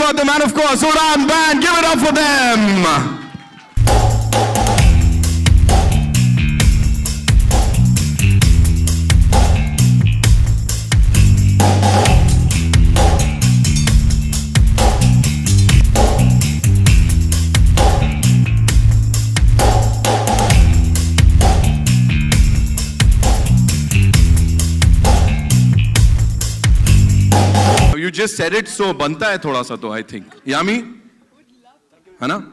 got them, and of course, Udaan Band. Give it up for them. You just said it, so बनता है थोड़ा सा तो I think. Yami, है ना?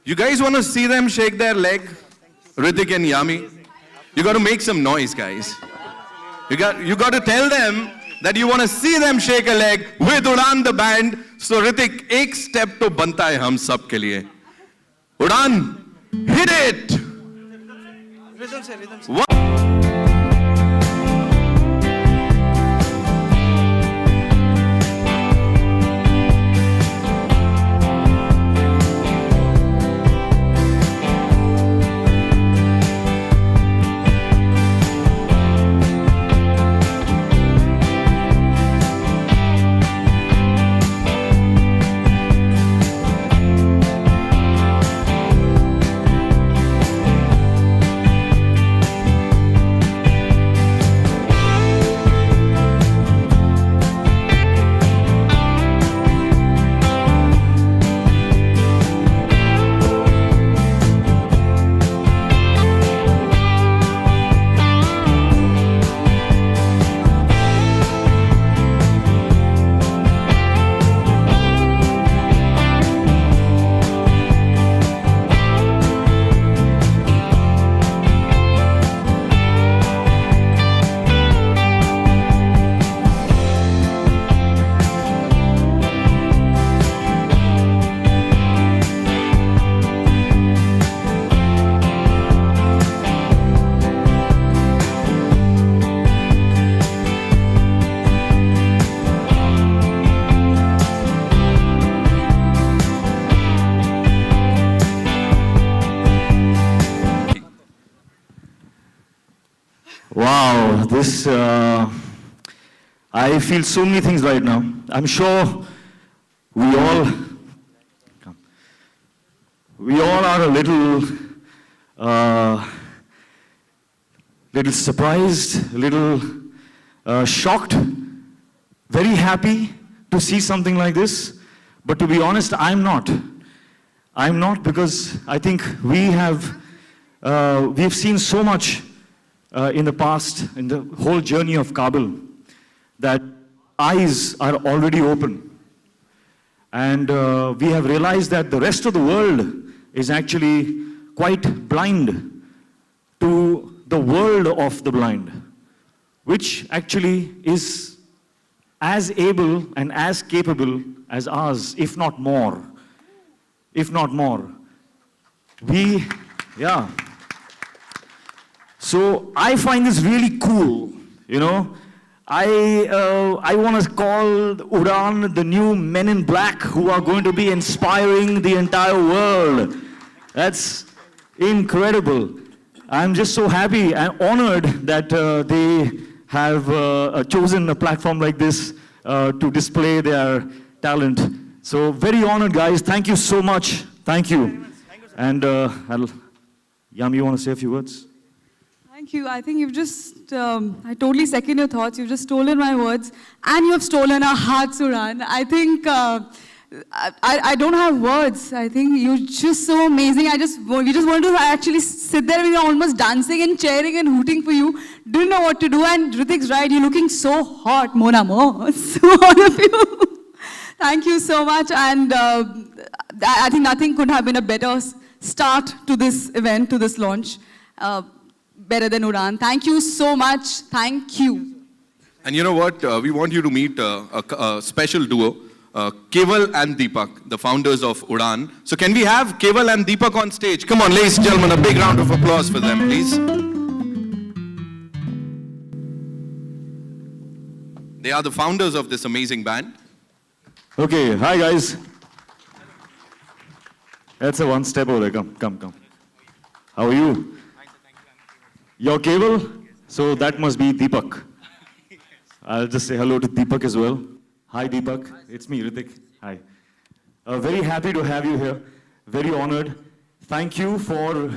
You guys want to see them shake their leg, Hrithik and Yami? You got to make some noise, guys. You got to tell them that you want to see them shake a leg with Udaan the band. So Hrithik, एक step तो बनता है हम सब के लिए. Udaan, hit it. Rhythm se, rhythm se. What? Wow, this, I feel so many things right now. I'm sure we all are a little surprised, a little shocked, very happy to see something like this. But to be honest, I'm not. I'm not, because I think we've seen so much in the past, in the whole journey of Kabul, that eyes are already open. And we have realized that the rest of the world is actually quite blind to the world of the blind, which actually is as able and as capable as ours, if not more. If not more. Yeah. So I find this really cool, you know. I want to call Udaan the new Men in Black who are going to be inspiring the entire world. That's incredible. I'm just so happy and honored that they have chosen a platform like this to display their talent. So very honored, guys. Thank you so much. Thank you. And Yami, you want to say a few words? Thank you. I think you've just, I totally second your thoughts. You've just stolen my words and you have stolen our hearts, Udaan. I think, I don't have words. I think you're just so amazing. We just wanted to actually sit there, we were almost dancing and cheering and hooting for you. Didn't know what to do, and Hrithik's right, you're looking so hot, mon amour. So all of you, thank you so much. And I think nothing could have been a better start to this event, to this launch. Better than Udaan. Thank you so much. Thank you. And you know what? We want you to meet a special duo, Keval and Deepak, the founders of Udaan. So can we have Keval and Deepak on stage? Come on, ladies and gentlemen, a big round of applause for them, please. They are the founders of this amazing band. Okay, hi guys. That's a one step over there. Come. How are you? You're Keval? So that must be Deepak. I'll just say hello to Deepak as well. Hi, Deepak. It's me, Ritik. Hi. Very happy to have you here. Very honored. Thank you for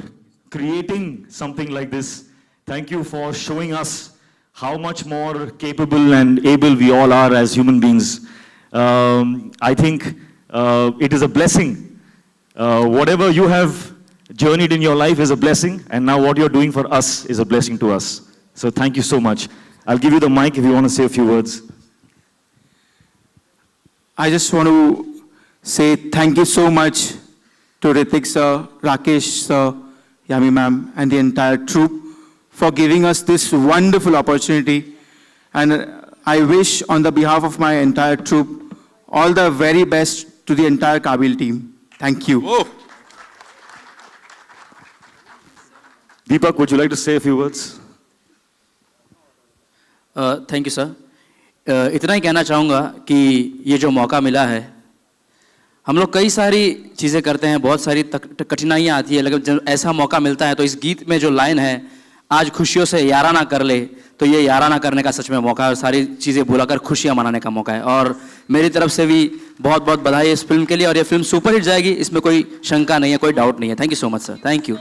creating something like this. Thank you for showing us how much more capable and able we all are as human beings. I think it is a blessing. Whatever you have journeyed in your life is a blessing, and now what you're doing for us is a blessing to us. So thank you so much. I'll give you the mic if you want to say a few words. I just want to say thank you so much to Ritik sir, Rakesh sir, Yami ma'am, and the entire troupe for giving us this wonderful opportunity. And I wish, on the behalf of my entire troupe, all the very best to the entire Kabil team. Thank you. Whoa. Deepak, would you like to say a few words? Thank you sir. इतना ही कहना चाहूँगा कि ये जो मौका मिला है, हम लोग कई सारी चीज़ें करते हैं, बहुत सारी कठिनाइयाँ आती है, लेकिन जब ऐसा मौका मिलता है तो इस गीत में जो लाइन है, आज खुशियों से याराना कर ले, तो ये याराना करने का सच में मौका है और सारी चीज़ें भुलाकर खुशियाँ मनाने का मौका है. और मेरी तरफ से भी बहुत बहुत बधाई इस फिल्म के लिए, और ये फिल्म सुपरहिट जाएगी, इसमें कोई शंका नहीं है, कोई डाउट नहीं है. Thank you so much sir. Thank you.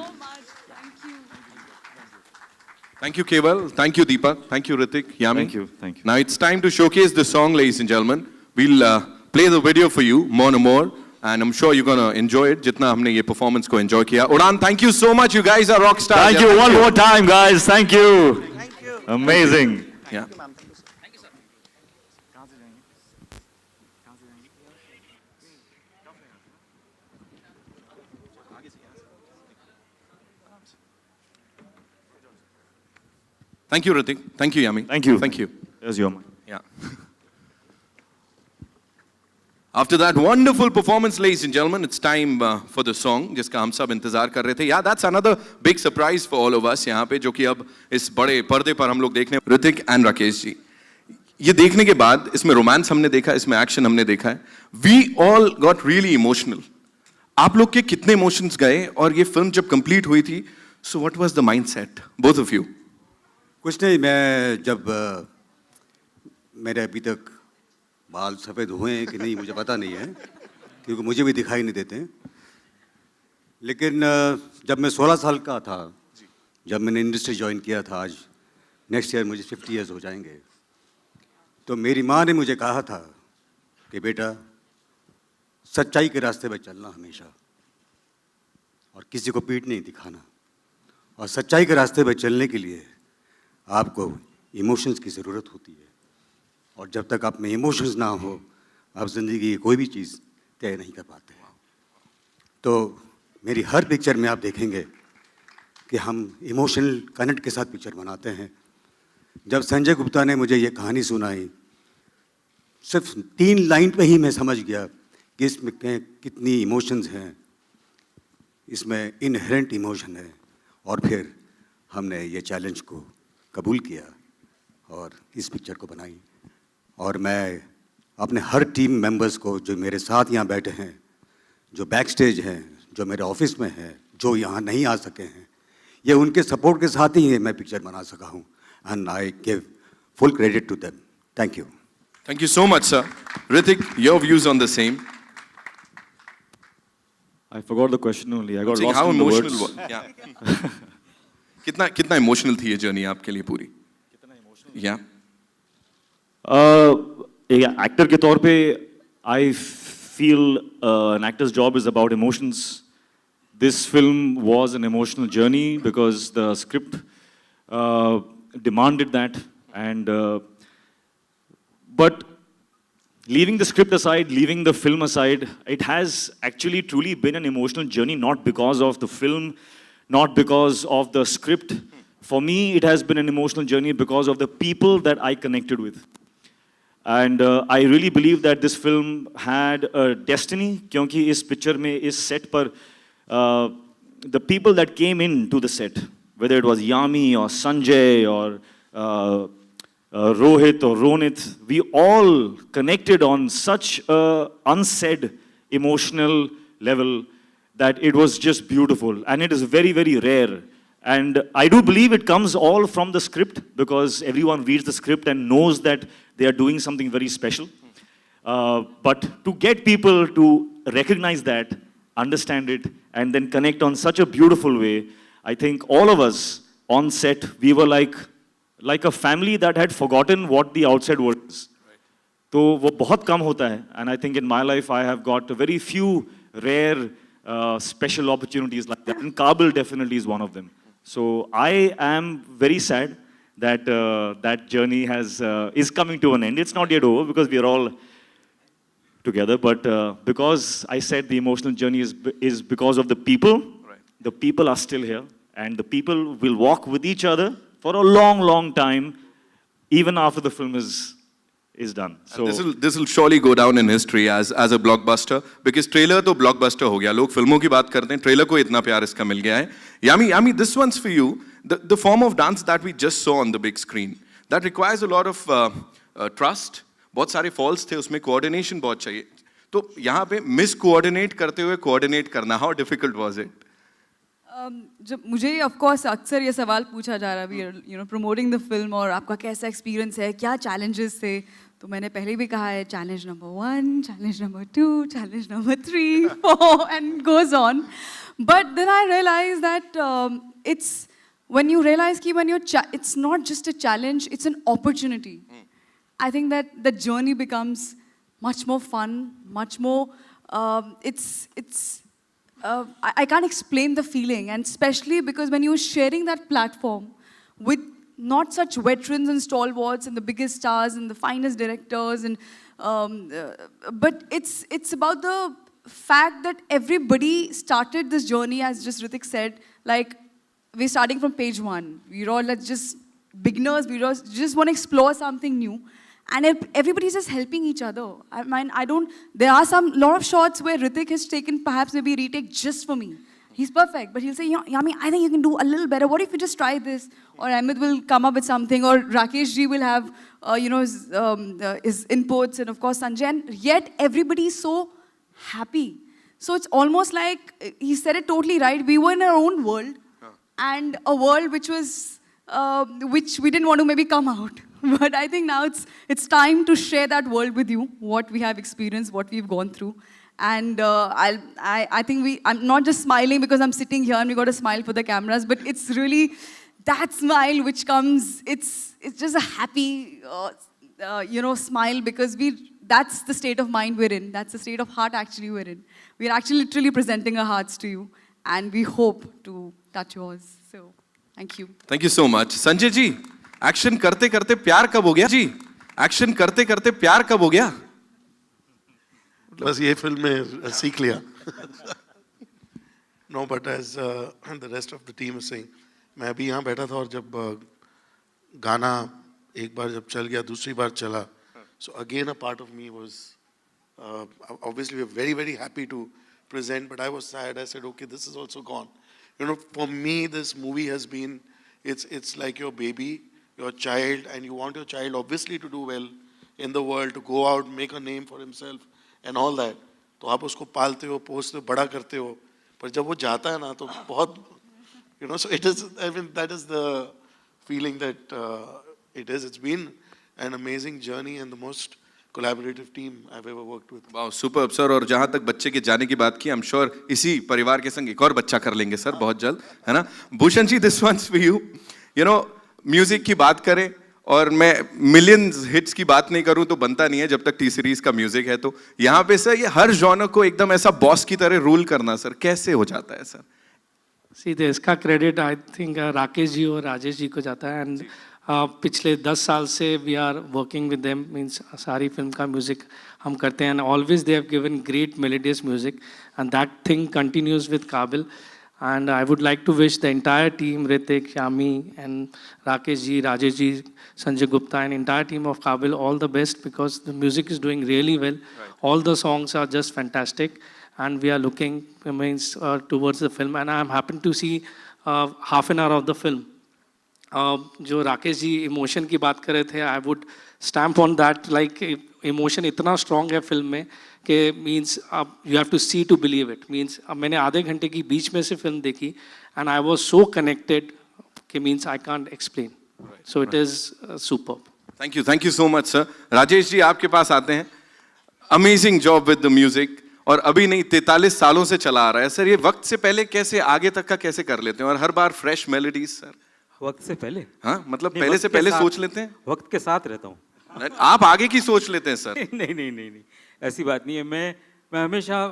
Thank you, Keval. Thank you, Deepak. Thank you, Ritik. Yami. Thank you, thank you. Now it's time to showcase the song, ladies and gentlemen. We'll play the video for you, more and more, and I'm sure you're gonna enjoy it. Jitna humne ye performance ko enjoy kiya. Udan, thank you so much. You guys are rock stars. Thank you one more time, guys. Thank you. Thank you. Amazing. Yeah. Thank you, Ritik. Thank you, Yami. Thank you. Thank you. Here's your mic. Yeah. After that wonderful performance, ladies and gentlemen, it's time for the song जिसका हम सब इंतजार कर रहे थे. Yeah, that's another big surprise for all of us यहाँ पे, जो कि अब इस बड़े पर्दे पर हम लोग देखने. ऋतिक एंड राकेश जी, ये देखने के बाद इसमें रोमांस हमने देखा, इसमें एक्शन हमने देखा है. We all got really emotional. आप लोग के कितने इमोशंस गए और ये फिल्म जब कंप्लीट हुई थी, so what was the mindset, both of you? कुछ नहीं, मैं जब मेरे अभी तक बाल सफ़ेद हुए हैं कि नहीं मुझे पता नहीं है, क्योंकि मुझे भी दिखाई नहीं देते. लेकिन जब मैं 16 साल का था, जब मैंने इंडस्ट्री ज्वाइन किया था, आज नेक्स्ट ईयर मुझे 50 ईयर्स हो जाएंगे, तो मेरी माँ ने मुझे कहा था कि बेटा सच्चाई के रास्ते पर चलना हमेशा, और किसी को पीठ नहीं दिखाना. और सच्चाई के रास्ते पर चलने के लिए आपको इमोशंस की ज़रूरत होती है, और जब तक आप में इमोशंस ना हो, आप ज़िंदगी की कोई भी चीज़ तय नहीं कर पाते. तो मेरी हर पिक्चर में आप देखेंगे कि हम इमोशनल कनेक्ट के साथ पिक्चर बनाते हैं. जब संजय गुप्ता ने मुझे ये कहानी सुनाई, सिर्फ 3 लाइन पे ही मैं समझ गया कि इसमें कितनी इमोशंस हैं, इसमें इनहेरेंट इमोशन है. और फिर हमने ये चैलेंज को कबूल किया और इस पिक्चर को बनाई. और मैं अपने हर टीम मेंबर्स को, जो मेरे साथ यहाँ बैठे हैं, जो बैक स्टेज हैं, जो मेरे ऑफिस में हैं, जो यहाँ नहीं आ सके हैं, ये उनके सपोर्ट के साथ ही मैं पिक्चर बना सका हूँ. And I give full credit to them. Thank you. Thank you so much, sir. Ritik, your views on the same? I forgot the question only. I got Saying lost how in the emotional words. was? Yeah. कितना emotional थी ये journey आपके लिए पूरी? कितना emotional? Yeah. एक actor के तौर पे I feel an actor's job is about emotions. This film was an emotional journey because the script demanded that, and but leaving the script aside, leaving the film aside, it has actually truly been an emotional journey, not because of the film, not because of the script. For me, it has been an emotional journey because of the people that I connected with. And I really believe that this film had a destiny, क्योंकि इस picture में, इस set पर, the people that came into the set, whether it was Yami or Sanjay or Rohit or Ronit, we all connected on such a unsaid emotional level that it was just beautiful. And it is very, very rare. And I do believe it comes all from the script, because everyone reads the script and knows that they are doing something very special. But to get people to recognize that, understand it, and then connect on such a beautiful way, I think all of us on set, we were like a family that had forgotten what the outside world is. तो वो बहुत कम होता है, and I think in my life I have got very few rare special opportunities like that, and Kabul definitely is one of them. So I am very sad that that journey is coming to an end. It's not yet over because we are all together, but because I said the emotional journey is because of the people. Right. The people are still here, and the people will walk with each other for a long, long time, even after the film is done. So this will surely go down in history as a blockbuster, because trailer तो blockbuster हो गया. लोग फिल्मों की बात करते हैं, trailer को इतना प्यार इसका मिल गया है. Yami, this one's for you. The form of dance that we just saw on the big screen, that requires a lot of trust. बहुत सारे falls थे उसमें, coordination बहुत चाहिए. तो यहाँ पे miscoordinate करते हुए coordinate करना, how difficult was it? जब मुझे ऑफ कोर्स अक्सर ये सवाल पूछा जा रहा है, you know, promoting the film, और आपका कैसा एक्सपीरियंस है, क्या चैलेंजेस थे, तो मैंने पहले भी कहा है, challenge number 1, challenge number 2, challenge number 3, 4 and goes on. But then I realize that it's when you realize कि when it's not just a challenge, it's an opportunity. I think that the journey becomes much more fun, much more, I can't explain the feeling, and especially because when you're sharing that platform with not such veterans and stalwarts and the biggest stars and the finest directors, and but it's about the fact that everybody started this journey, as just Hrithik said, like we're starting from page 1. We're all like just beginners. We just want to explore something new. And everybody's just helping each other. I mean, there are lot of shots where Hrithik has taken perhaps maybe retake just for me. He's perfect, but he'll say, Yami, I think you can do a little better. What if you just try this? Or Amit will come up with something, or Rakesh ji will have, his inputs, and of course Sanjay. And yet everybody is so happy. So it's almost like, he said it totally right, we were in our own world, and a world which we didn't want to maybe come out. But I think now it's time to share that world with you, what we have experienced, what we've gone through. And I think I'm not just smiling because I'm sitting here and we got to smile for the cameras, but it's really that smile which comes, it's just a happy, smile, because that's the state of mind we're in. That's the state of heart actually we're in. We're actually literally presenting our hearts to you, and we hope to touch yours. So, thank you. Thank you so much. Sanjay ji, action करते करते प्यार कब हो गया जी? Action करते करते प्यार कब हो गया? बस ये फिल्म में सीख लिया. No, but as the rest of the team is saying, मैं अभी यहाँ बैठा था, और जब गाना एक बार जब चल गया, दूसरी बार चला, so again a part of me was obviously we were very, very happy to present, but I was sad. I said, okay, this is also gone. You know, for me, this movie has been, it's like your baby, your child, and you want your child obviously to do well in the world, to go out, make a name for himself and all that. तो आप उसको पालते हो, पोसते हो, बड़ा करते हो, पर जब वो जाता है ना तो बहुत, you know, so it is, I mean, that is the feeling that it's been an amazing journey and the most collaborative team I've ever worked with. Wow, superb sir. और जहाँ तक बच्चे के जाने की बात की, I'm sure इसी परिवार के संग एक और बच्चा कर लेंगे सर बहुत जल्द, है ना? Bhushan ji, this one's for you. You know, music की बात करें और मैं मिलियंस हिट्स की बात नहीं करूं तो बनता नहीं है जब तक टी सीरीज का म्यूजिक है. तो यहाँ पे सर ये हर जॉनर को एकदम ऐसा बॉस की तरह रूल करना सर कैसे हो जाता है सर? सीधे इसका credit I think Rakesh ji और राजेश जी को जाता है. एंड पिछले 10 साल से we are working with them, means सारी फिल्म का म्यूजिक हम करते हैं. And always they have given great melodious music, and that thing continues with Kaabil. And I would like to wish the entire team, Hrithik, Yami, and Rakesh ji, Rajesh ji, Sanjay Gupta, and entire team of Kabil all the best, because the music is doing really well. Right. All the songs are just fantastic, and we are looking towards the film. And I am happy to see half an hour of the film. जो Rakesh ji emotion की बात कर रहे थे, I would stamp on that. Like emotion इतना strong है film में कि मीन्स अब you have to see to believe it. Means अब मैंने आधे घंटे की बीच में से फिल्म देखी and I was so connected कि means I can't explain. So it is superb. Thank you so much sir. Rajesh ji आपके पास आते हैं. Amazing job with the music. और अभी नहीं 43 सालों से चला आ रहा है सर। ये वक्त से पहले कैसे आगे तक का कैसे कर लेते हैं और हर बार फ्रेश मेलोडीज सर? वक्त से पहले? हाँ मतलब नहीं, पहले वक्त से के पहले साथ- सोच लेते हैं? वक्त के साथ रहता हूँ। आप आगे की सोच लेते हैं सर? नहीं नहीं नहीं नहीं, ऐसी बात नहीं है। मैं हमेशा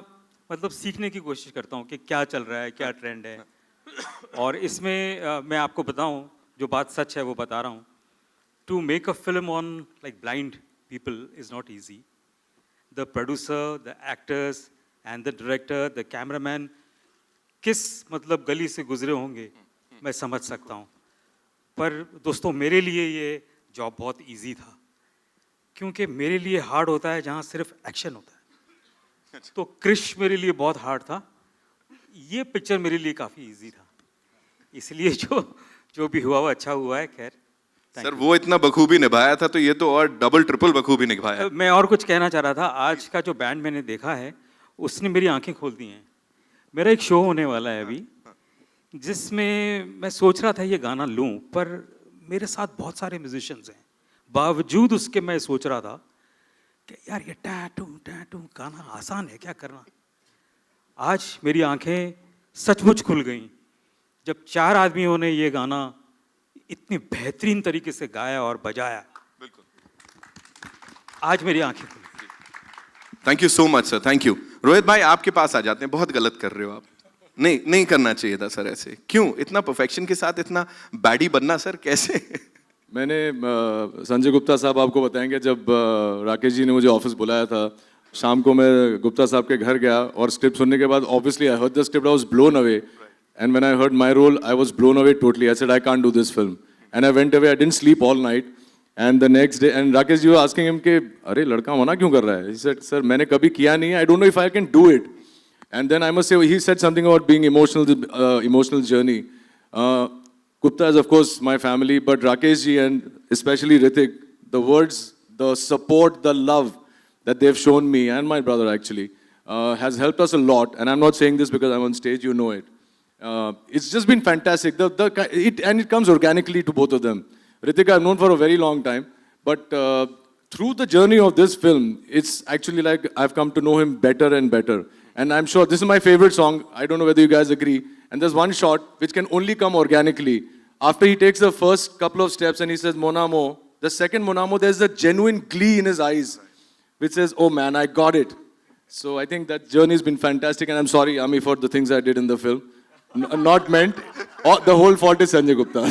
मतलब सीखने की कोशिश करता हूँ कि क्या चल रहा है, क्या ट्रेंड है। और इसमें मैं आपको बताऊँ, जो बात सच है वो बता रहा हूँ। To make a film on like blind people is not easy. The producer, the actors and the director, the cameraman किस मतलब गली से गुजरे होंगे मैं समझ सकता हूँ। पर दोस्तों मेरे लिए ये जॉब बहुत इजी था, क्योंकि मेरे लिए हार्ड होता है जहाँ सिर्फ एक्शन होता है। तो क्रिश मेरे लिए बहुत हार्ड था, ये पिक्चर मेरे लिए काफ़ी इजी था। इसलिए जो भी हुआ वो अच्छा हुआ है। खैर सर वो इतना बखूबी निभाया था तो ये तो और डबल ट्रिपल बखूबी निभाया। मैं और कुछ कहना चाह रहा था। आज का जो बैंड मैंने देखा है उसने मेरी आंखें खोल दी हैं। मेरा एक शो होने वाला है अभी, जिसमें मैं सोच रहा था ये गाना लूं, पर मेरे साथ बहुत सारे म्यूजिशियंस हैं। बावजूद उसके मैं सोच रहा था कि यार ये टैटू टैटू गाना आसान है क्या करना। आज मेरी आंखें सचमुच खुल गईं जब 4 आदमियों ने ये गाना इतनी बेहतरीन तरीके से गाया और बजाया। बिल्कुल। आज मेरी आंखें खुल गई। Thank you so much sir, thank you. Rohit भाई आपके पास आ जाते हैं। बहुत गलत कर रहे हो आप। नहीं करना चाहिए था सर ऐसे। क्यों इतना परफेक्शन के साथ इतना बैडी बनना सर, कैसे? मैंने संजय गुप्ता साहब आपको बताएंगे, जब राकेश जी ने मुझे ऑफिस बुलाया था, शाम को मैं गुप्ता साहब के घर गया और स्क्रिप्ट सुनने के बाद obviously I heard the script, I was blown away, and when I heard my role I was blown away totally. I said I can't do this film and I went away, I didn't sleep all night and the next day and Rakesh ji were asking him कि अरे लड़का मना क्यों कर रहा है? He said sir मैंने कभी किया नहीं है, I don't know if I can do it. And then I must say he said something about being emotional journey. Gupta is of course my family, but Rakesh ji and especially Ritik, the words, the support, the love that they've shown me and my brother actually has helped us a lot. And I'm not saying this because I'm on stage, you know it. It's just been fantastic. And it comes organically to both of them. Ritik I've known for a very long time, but through the journey of this film, it's actually like I've come to know him better and better. And I'm sure this is my favorite song. I don't know whether you guys agree. And there's one shot which can only come organically. After he takes the first couple of steps and he says, Mon Amo, the second Mon Amo, there's a genuine glee in his eyes, which says, oh man, I got it. So I think that journey has been fantastic, and I'm sorry, Ami, for the things I did in the film. Not meant. The whole fault is Sanjay Gupta.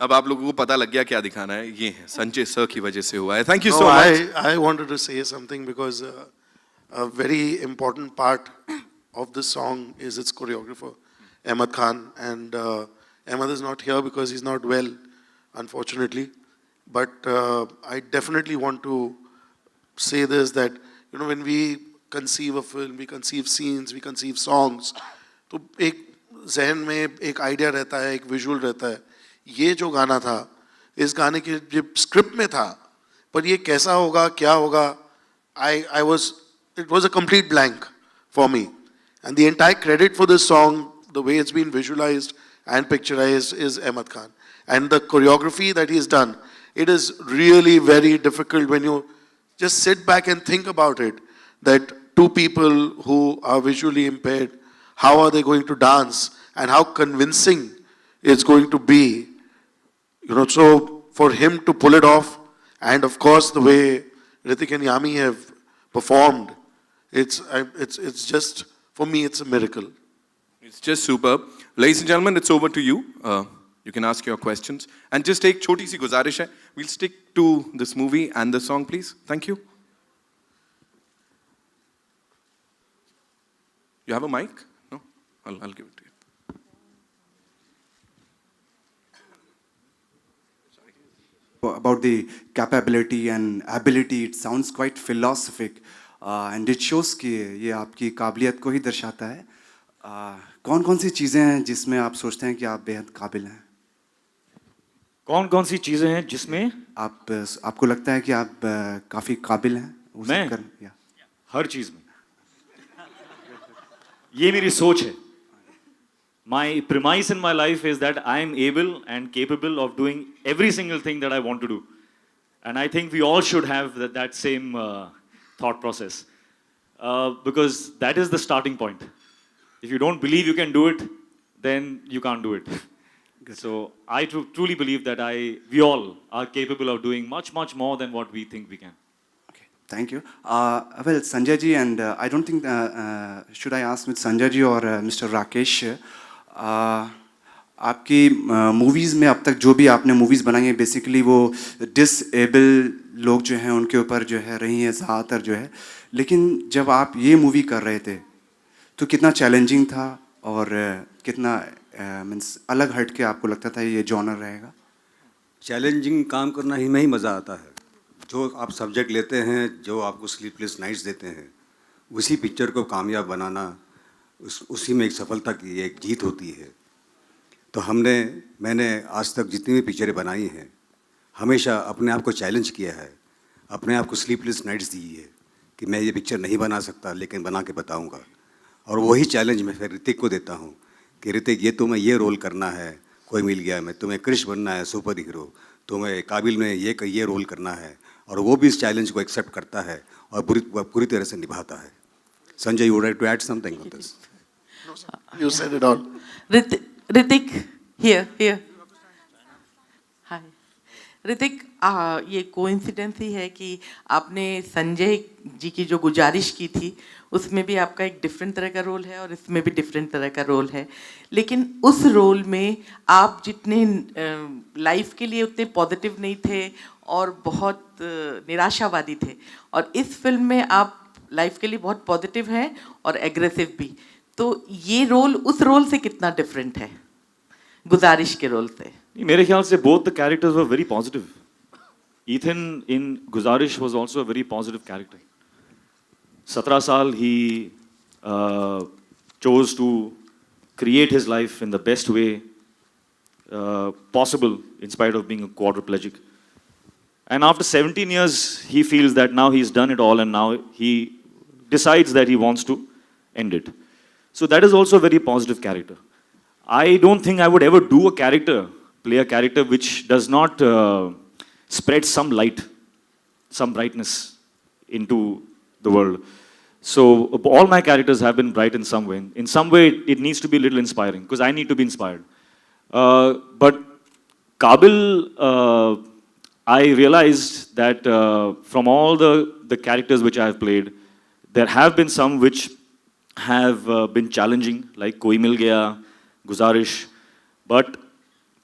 अब आप लोगों को पता लग गया क्या दिखाना है। ये है संजय सर की वजह से हुआ है। Thank you so much. I wanted to say something because a very important part of this song is its choreographer, Ahmed Khan, and Ahmed is not here because he's not well, unfortunately. But I definitely want to say this, that when we conceive a film, we conceive scenes, we conceive songs, तो एक जहन में एक idea रहता है, एक visual रहता है। ये जो गाना था, इस गाने के जो स्क्रिप्ट में था, पर ये कैसा होगा, क्या होगा, it was a complete blank for me. And the entire credit for this song, the way it's been visualized and picturized, is Ahmed Khan. And the choreography that he's done, it is really very difficult when you just sit back and think about it, that two people who are visually impaired, how are they going to dance and how convincing it's going to be. So for him to pull it off, and of course the way Ritik and Yami have performed, it's just, for me, it's a miracle. It's just superb. Ladies and gentlemen, it's over to you. You can ask your questions. And just एक छोटी सी गुजारिश है. We'll stick to this movie and the song, please. Thank you. You have a mic? No? I'll give it to you. About the capability and ability, it sounds quite philosophic, and it shows कि ये आपकी काबिलियत को ही दर्शाता है। कौन कौन सी चीज़ें हैं जिसमें आप सोचते हैं कि आप बेहद काबिल हैं? कौन कौन सी चीज़ें हैं जिसमें आपको लगता है कि आप काफ़ी काबिल हैं? मैं हर चीज़ में, ये मेरी सोच है। My premise in my life is that I am able and capable of doing every single thing that I want to do. And I think we all should have that same thought process. Because that is the starting point. If you don't believe you can do it, then you can't do it. So I truly believe that we all are capable of doing much, much more than what we think we can. Okay, thank you. Well, Sanjay ji, and I don't think, should I ask with Sanjay ji or Mr. Rakesh, आपकी movies में अब तक जो भी आपने movies बनाई हैं basically वो डिसेबल लोग जो हैं उनके ऊपर जो है रही हैं ज़्यादातर जो है, लेकिन जब आप ये मूवी कर रहे थे तो कितना चैलेंजिंग था और कितना मीन्स अलग हट के आपको लगता था ये जॉनर रहेगा? चैलेंजिंग काम करना ही में ही मज़ा आता है। जो आप सब्जेक्ट लेते हैं, जो आपको स्लीपलेस नाइट्स देते हैं, उसी पिक्चर को कामयाब बनाना, उसी में एक सफलता की एक जीत होती है। तो मैंने आज तक जितनी भी पिक्चरें बनाई हैं हमेशा अपने आप को चैलेंज किया है, अपने आप को स्लीपलेस नाइट्स दी है कि मैं ये पिक्चर नहीं बना सकता लेकिन बना के बताऊंगा। और वही चैलेंज मैं फिर ऋतिक को देता हूँ कि ऋतिक ये तुम्हें ये रोल करना है, कोई मिल गया मैं तुम्हें क्रिश बनना है सुपर हीरो, तुम्हें काबिल में ये रोल करना है, और वो भी इस चैलेंज को एक्सेप्ट करता है और पूरी तरह से निभाता है। Sanjay, you would like to add something on this? You said it all. Hrithik, here. Hi. Hrithik, ये कोइंसिडेंस ही है कि आपने संजय जी की जो गुजारिश की थी उसमें भी आपका एक डिफरेंट तरह का रोल है और इसमें भी डिफरेंट तरह का रोल है, लेकिन उस रोल में आप जितने लाइफ के लिए उतने पॉजिटिव नहीं थे और बहुत निराशावादी थे, और इस फिल्म में आप लाइफ के लिए बहुत पॉजिटिव हैं और एग्रेसिव भी। तो ये रोल उस रोल से कितना डिफरेंट है गुजारिश के रोल से? मेरे ख्याल से both the characters were very positive. Ethan in Guzarish was also a very positive character. 17 साल he chose to create his life in the best way possible in spite of being a quadriplegic. And after 17 years he feels that now he's done it all and now he decides that he wants to end it. So that is also a very positive character. I don't think I would ever do play a character which does not spread some light, some brightness into the world. So all my characters have been bright in some way. In some way, it needs to be a little inspiring because I need to be inspired. But Kabil, I realized that from all the characters which I have played, there have been some which have been challenging, like Koi Mil Gaya, Guzarish. But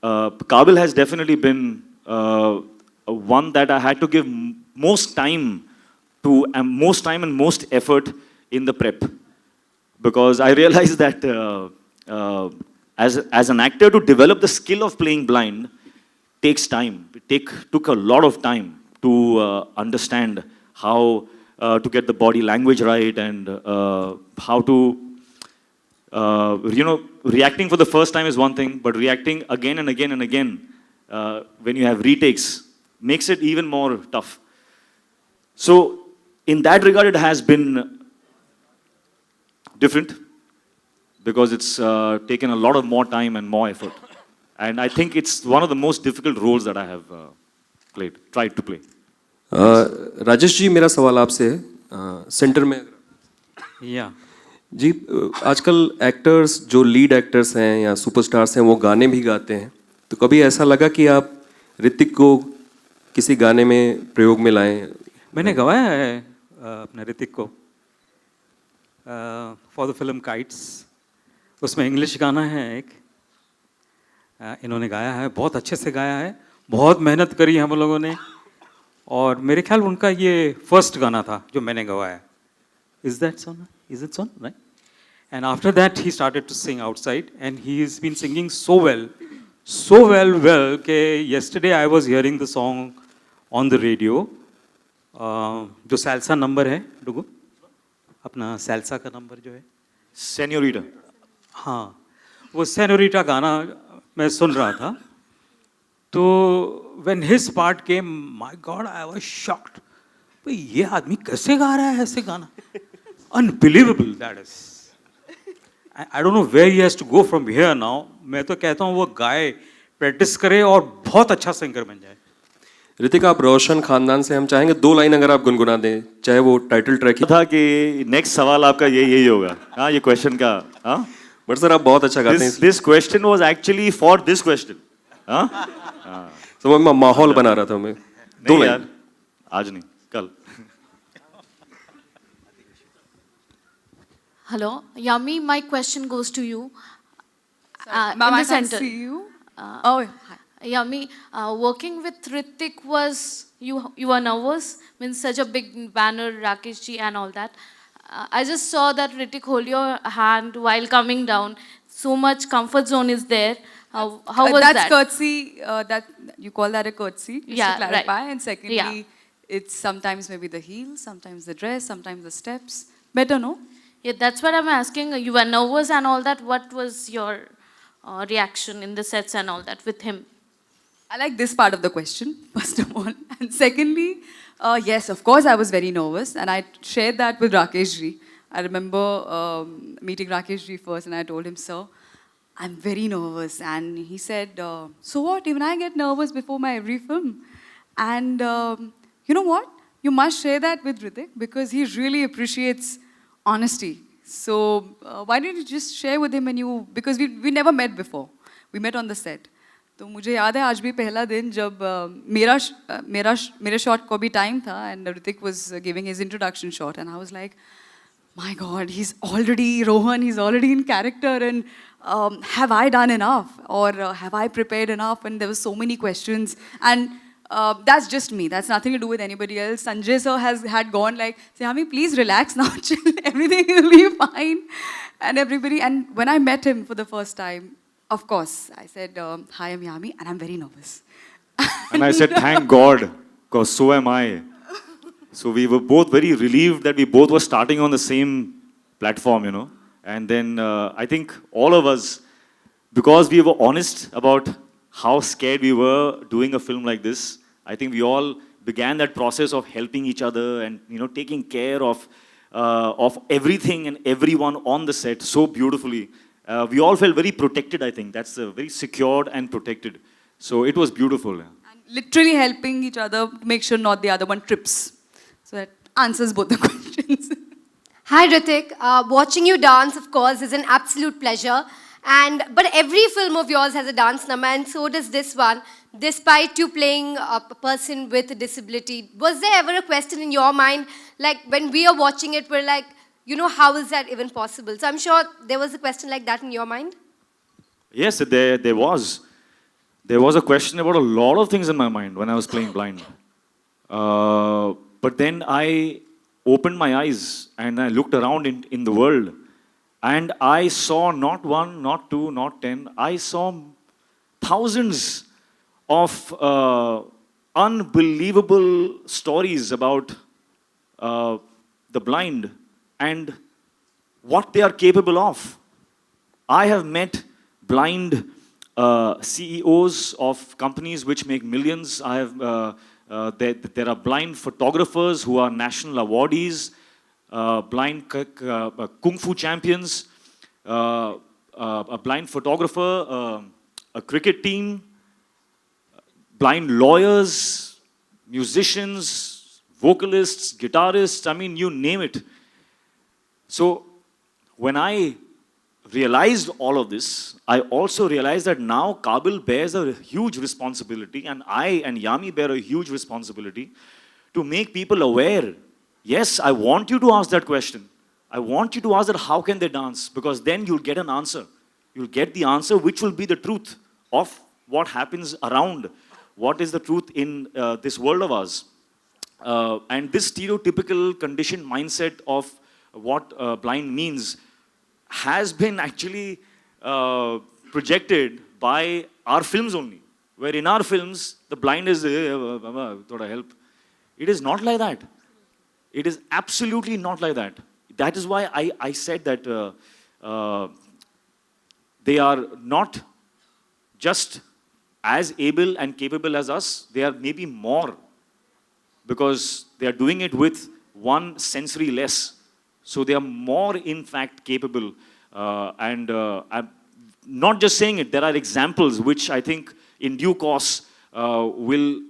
Kabil has definitely been one that I had to give most time to, and most effort in the prep, because I realized that as an actor to develop the skill of playing blind takes time. It took a lot of time to understand how to get the body language right and how to reacting for the first time is one thing, but reacting again and again and again when you have retakes makes it even more tough. So in that regard, it has been different because it's taken a lot of more time and more effort. And I think it's one of the most difficult roles that I have tried to play. Rajesh ji, मेरा सवाल आपसे है centre में या जी, आजकल actors जो lead actors हैं या सुपरस्टार्स हैं वो गाने भी गाते हैं, तो कभी ऐसा लगा कि आप ऋतिक को किसी गाने में प्रयोग में लाएं? मैंने गवाया है अपने ऋतिक को फॉर द फिल्म काइट्स। उसमें इंग्लिश गाना है एक, इन्होंने गाया है, बहुत अच्छे से गाया है, बहुत मेहनत करी हम लोगों ने, और मेरे ख्याल उनका ये फर्स्ट गाना था जो मैंने गवाया। Is that so? Is it so? Right? And after that he started to sing outside and he's been singing so well कि yesterday I was hearing the song on the radio, जो सैल्सा number है डुगु, अपना सैल्सा का number जो है Senorita. हाँ, वो senorita गाना मैं सुन रहा था, तो when his part came, my God, I was shocked. भाई ये आदमी कैसे गा रहा है ऐसे गाना? Unbelievable that is. I don't know where he has to go from here now. मैं तो कहता हूँ वो गाए, प्रैक्टिस करे और बहुत अच्छा सिंगर बन जाए। ऋतिक, आप रोशन खानदान से, हम चाहेंगे 2 लाइन अगर आप गुनगुना दें, चाहे वो टाइटल ट्रैक ही। था कि नेक्स्ट सवाल आपका यही होगा, हाँ, ये क्वेश्चन का, हाँ। बट सर आप बहुत अच्छा गाते हैं। This question was actually for this question, हाँ। तो मैं माहौल बना रहा था मैं। 2 लाइन। यार, आज नहीं, कल। Hello, Yami. My question goes to you. Ma'am, in I the can't center. see you. Oh, hi. Yami, working with Hrithik was you were nervous. Means such a big banner, Rakesh ji, and all that. I just saw that Hrithik hold your hand while coming down. So much comfort zone is there. How was That's that? courtesy. That you call that a courtesy? Just Yeah, to clarify. right. And secondly, it's sometimes maybe the heels, sometimes the dress, sometimes the steps. Better, no? Yeah, that's what I'm asking. You were nervous and all that. What was your reaction in the sets and all that with him? I like this part of the question, first of all. And secondly, yes, of course, I was very nervous. And I shared that with Rakesh ji. I remember meeting Rakesh ji first, and I told him, sir, I'm very nervous. And he said, so what? Even I get nervous before my every film. And you know what? You must share that with Hrithik because he really appreciates honesty. So why don't you just share with him because we never met before. We met on the set. तो मुझे याद है आज भी पहला दिन जब मेरे शॉट को भी टाइम था and Hrithik was giving his introduction shot and I was like, my God, he's already Rohan, he's already in character and have I done enough or have I prepared enough? And there were so many questions and that's just me. That's nothing to do with anybody else. Sanjay sir had gone like, Yami, please relax now, chill. Everything will be fine. And everybody. And when I met him for the first time, of course, I said, hi, I'm Yami, and I'm very nervous. And I said, thank God, because so am I. So we were both very relieved that we both were starting on the same platform, you know. And then I think all of us, because we were honest about how scared we were doing a film like this, I think we all began that process of helping each other and, you know, taking care of everything and everyone on the set so beautifully. We all felt very protected, I think. That's very secured and protected. So it was beautiful. And literally helping each other to make sure not the other one trips. So that answers both the questions. Hi Hrithik, watching you dance of course is an absolute pleasure. But every film of yours has a dance number and so does this one. Despite you playing a person with a disability, was there ever a question in your mind, like when we are watching it, we're like, you know, how is that even possible? So I'm sure there was a question like that in your mind. Yes, there was. There was a question about a lot of things in my mind when I was playing blind. But then I opened my eyes and I looked around in the world. And I saw not 1, not 2, not 10. I saw thousands of unbelievable stories about the blind and what they are capable of. I have met blind CEOs of companies which make millions. There are blind photographers who are national awardees. Blind kung fu champions, a blind photographer, a cricket team, blind lawyers, musicians, vocalists, guitarists, I mean, you name it. So when I realized all of this, I also realized that now Kabil bears a huge responsibility and I and Yami bear a huge responsibility to make people aware. Yes, I want you to ask that question. I want you to ask that how can they dance? Because then you'll get an answer. You'll get the answer which will be the truth of what happens around. What is the truth in this world of ours? And this stereotypical conditioned mindset of what blind means has been actually projected by our films only. Where in our films, the blind is, thoda help. It is not like that. It is absolutely not like that. That is why I said that they are not just as able and capable as us, they are maybe more because they are doing it with one sensory less. So they are more in fact capable. I'm not just saying it, there are examples which I think in due course will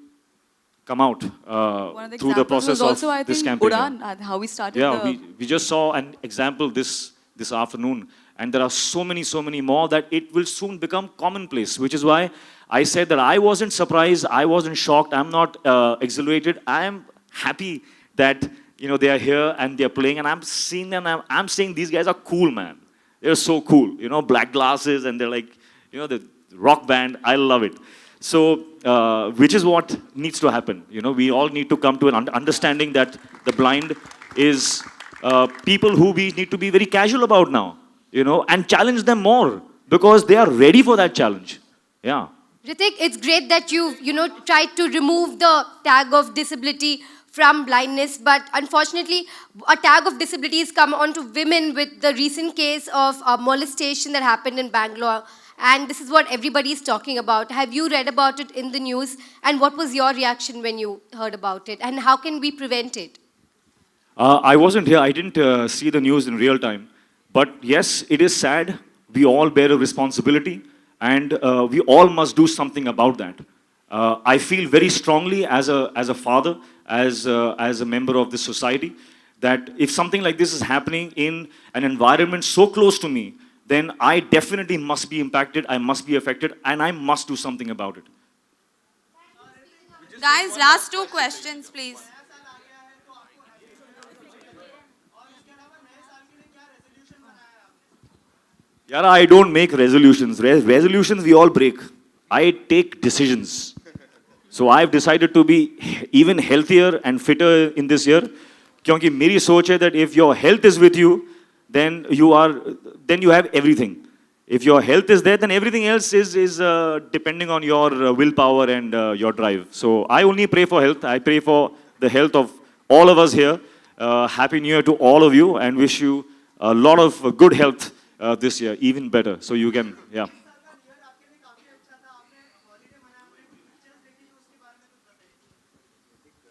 come out One of the through the examples process was also, of I this think, campaign. Udan, how we started Yeah, the... we just saw an example this afternoon, and there are so many more that it will soon become commonplace, which is why I said that I wasn't surprised, I wasn't shocked, I'm not exhilarated. I am happy that they are here and they're playing, and I'm seeing them. I'm saying these guys are cool, man. They're so cool. Black glasses, and they're like, the rock band. I love it. So, which is what needs to happen. We all need to come to an understanding that the blind is people who we need to be very casual about now, and challenge them more because they are ready for that challenge. Yeah. Hrithik, it's great that you've, tried to remove the tag of disability from blindness, but unfortunately, a tag of disability has come onto women with the recent case of molestation that happened in Bangalore. And this is what everybody is talking about. Have you read about it in the news? And what was your reaction when you heard about it? And how can we prevent it? I wasn't here. I didn't see the news in real time. But yes, it is sad. We all bear a responsibility. And we all must do something about that. I feel very strongly as a father, as a member of this society, that if something like this is happening in an environment so close to me, then I definitely must be impacted, I must be affected, and I must do something about it. Guys, last 2 questions, please. Yeah, I don't make resolutions. Resolutions we all break. I take decisions. So I've decided to be even healthier and fitter in this year. Because मेरी सोच है that if your health is with you, then you have everything. If your health is there, then everything else is depending on your willpower and your drive. So I only pray for health. I pray for the health of all of us here. Happy New Year to all of you, and wish you a lot of good health this year, even better. So you can, yeah.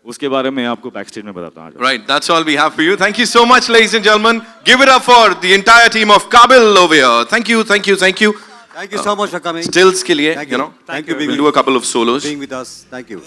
उसके बारे में आपको backstage में बताता हूँ. Right, that's all we have for you. Thank you so much, ladies and gentlemen. Give it up for the entire team of Kabil over here. Thank you. Thank you so much for coming. Stills के लिए, Thank you. We'll do a couple of solos. Being with us. Thank you.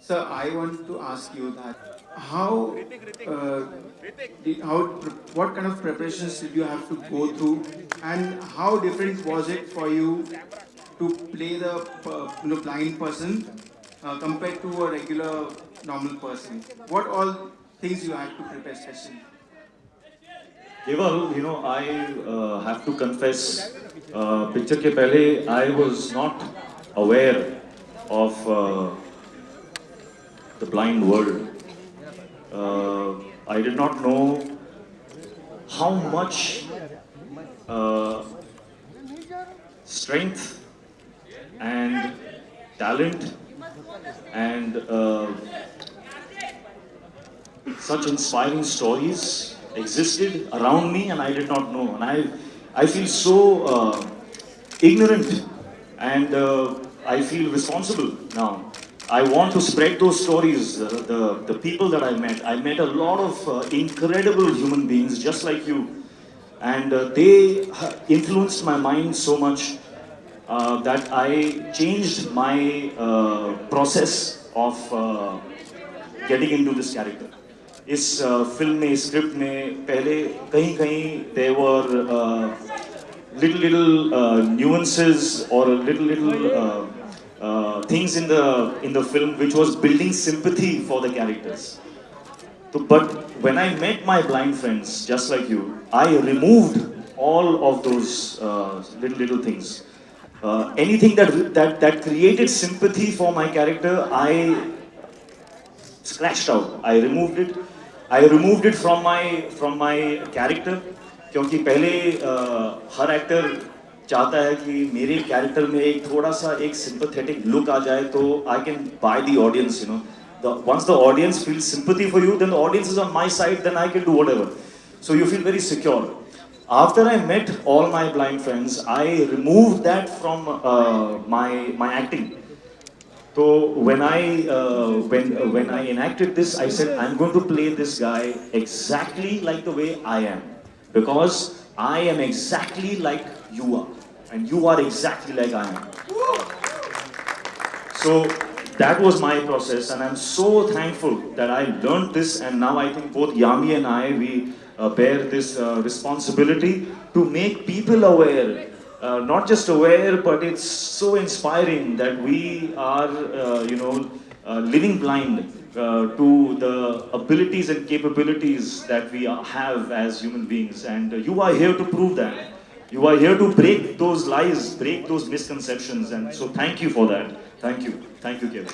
Sir, I want to ask you that what kind of preparations did you have to go through, and how different was it for you to play the blind person compared to a regular normal person? What all things you had to prepare especially? Keval, I have to confess, picture ke pehle, I was not aware of the blind world. I did not know how much strength and talent and such inspiring stories existed around me, and I did not know. And I feel so ignorant, and I feel responsible now. I want to spread those stories, the people that I met. I met a lot of incredible human beings just like you. And they influenced my mind so much that I changed my process of getting into this character. इस film में, script में पहले कहीं there were little nuances or little things in the film which was building sympathy for the characters. But when I met my blind friends, just like you, I removed all of those little things. Anything that created sympathy for my character, I scratched out. I removed it. I removed it from my character. क्योंकि पहले हर actor चाहता है कि मेरे character में एक थोड़ा सा एक sympathetic look आ जाए तो I can buy the audience, you know. Once the audience feels sympathy for you, then the audience is on my side, then I can do whatever. So you feel very secure. After I met all my blind friends, I removed that from my acting. So when I enacted this, I said I'm going to play this guy exactly like the way I am, because I am exactly like you are, and you are exactly like I am. So that was my process, and I'm so thankful that I learned this, and now I think both Yami and I, we bear this responsibility to make people aware. Not just aware, but it's so inspiring that we are, living blind to the abilities and capabilities that we have as human beings. And you are here to prove that. You are here to break those lies, break those misconceptions. And so thank you for that. Thank you. Thank you, Kevin.